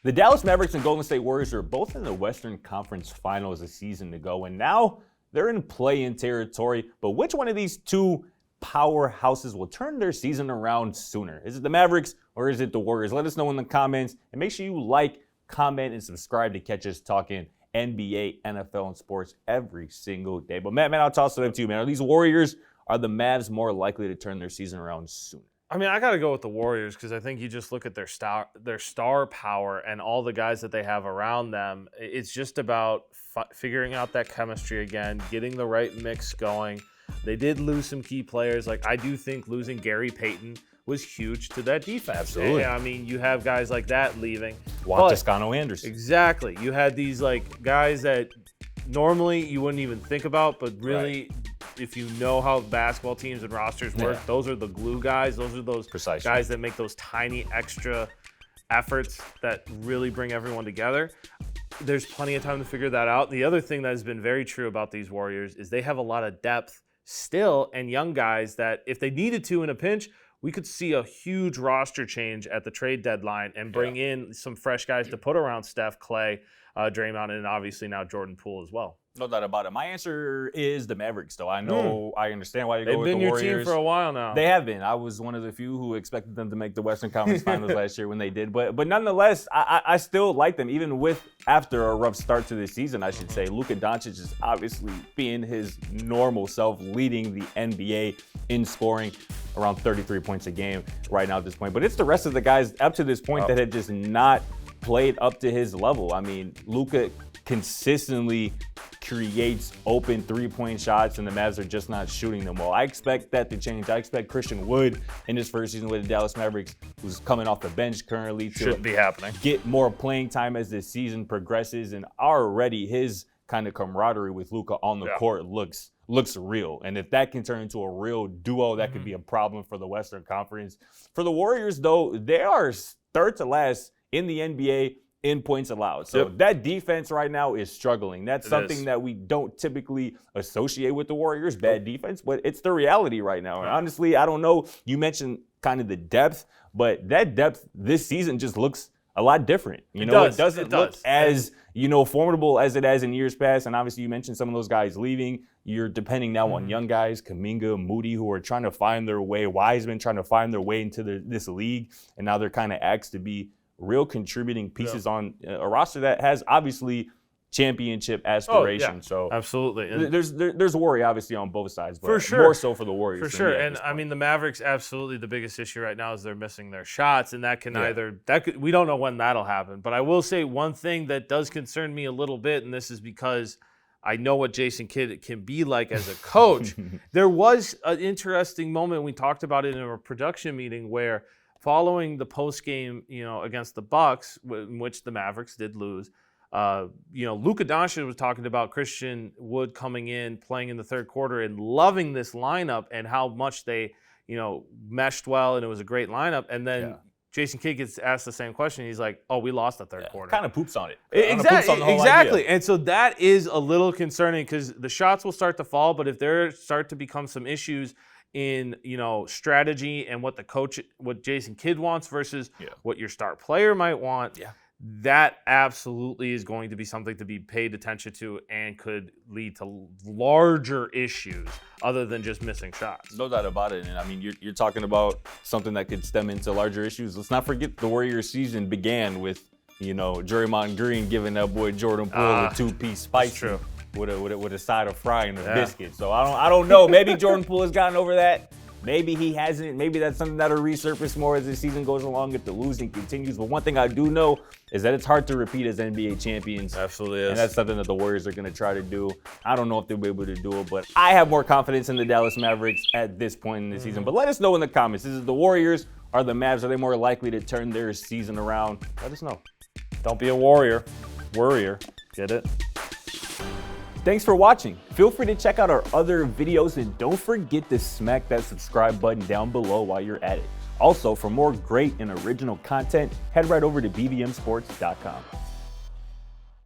The Dallas Mavericks and Golden State Warriors are both in the Western Conference Finals a season ago, and now they're in play-in territory. But which one of these two powerhouses will turn their season around sooner? Is it the Mavericks or is it the Warriors? Let us know in the comments, and make sure you like, comment, and subscribe to catch us talking NBA, NFL, and sports every single day. But Matt, I'll toss it up to you, man. Are these Warriors, are the Mavs more likely to turn their season around sooner? I mean, I got to go with the Warriors because I think you just look at their star power and all the guys that they have around them. It's just about figuring out that chemistry again, getting the right mix going. They did lose some key players. Like, I do think losing Gary Payton was huge to that defense. Absolutely. And, I mean, you have guys like that leaving. Juan Toscano Anderson. Exactly. You had these like guys that normally you wouldn't even think about, but really. Right. If you know how basketball teams and rosters work, those are the glue guys. Those are those guys that make those tiny extra efforts that really bring everyone together. There's plenty of time to figure that out. The other thing that has been very true about these Warriors is they have a lot of depth still and young guys that if they needed to in a pinch, we could see a huge roster change at the trade deadline and bring in some fresh guys to put around Steph, Clay, Draymond, and obviously now Jordan Poole as well. No doubt about it. My answer is the Mavericks, though. I know, I understand why you go with the Warriors. They've been your team for a while now. They have been. I was one of the few who expected them to make the Western Conference Finals last year when they did. But nonetheless, I still like them, even after a rough start to the season, I should say. Luka Doncic is obviously being his normal self, leading the NBA in scoring around 33 points a game right now at this point. But it's the rest of the guys up to this point that have just not played up to his level. I mean, Luka consistently creates open three-point shots, and the Mavs are just not shooting them well. I expect that to change. I expect Christian Wood in his first season with the Dallas Mavericks, who's coming off the bench currently, to should be happening. Get more playing time as the season progresses, and already his kind of camaraderie with Luka on the court looks real. And if that can turn into a real duo, that could be a problem for the Western Conference. For the Warriors, though, they are third to last in the NBA in points allowed. So that defense right now is struggling. That's something that we don't typically associate with the Warriors, bad defense, but it's the reality right now. And honestly, I don't know. You mentioned kind of the depth, but that depth this season just looks a lot different. It doesn't look as, formidable as it has in years past. And obviously you mentioned some of those guys leaving. You're depending now on young guys, Kuminga, Moody, who are trying to find their way, Wiseman trying to find their way into this league. And now they're kind of asked to be real contributing pieces on a roster that has obviously championship aspirations. So absolutely, and there's worry obviously on both sides, but for sure, more so for the Warriors. For sure, and I mean the Mavericks absolutely the biggest issue right now is they're missing their shots, and that can we don't know when that'll happen. But I will say one thing that does concern me a little bit, and this is because I know what Jason Kidd can be like as a coach. There was an interesting moment, we talked about it in a production meeting, where following the post game, against the Bucks, in which the Mavericks did lose, Luka Doncic was talking about Christian Wood coming in, playing in the third quarter, and loving this lineup and how much they, meshed well, and it was a great lineup. And then Jason Kidd gets asked the same question. He's like, "Oh, we lost the third quarter." Kind of poops on it. Exactly. And so that is a little concerning because the shots will start to fall, but if there start to become some issues in strategy and what Jason Kidd wants versus what your star player might want, that absolutely is going to be something to be paid attention to and could lead to larger issues other than just missing shots. No doubt about it. And I mean, you're talking about something that could stem into larger issues. Let's not forget the Warriors season began with Draymond Green giving that boy Jordan Poole a two-piece spicy with a side of frying a biscuit. So I don't know. Maybe Jordan Poole has gotten over that. Maybe he hasn't. Maybe that's something that'll resurface more as the season goes along if the losing continues. But one thing I do know is that it's hard to repeat as NBA champions. Absolutely is. And that's something that the Warriors are going to try to do. I don't know if they'll be able to do it, but I have more confidence in the Dallas Mavericks at this point in the season. But let us know in the comments. Is it the Warriors or the Mavs? Are they more likely to turn their season around? Let us know. Don't be a warrior. Worrier. Get it? Thanks for watching. Feel free to check out our other videos and don't forget to smack that subscribe button down below while you're at it. Also, for more great and original content, head right over to bvmsports.com.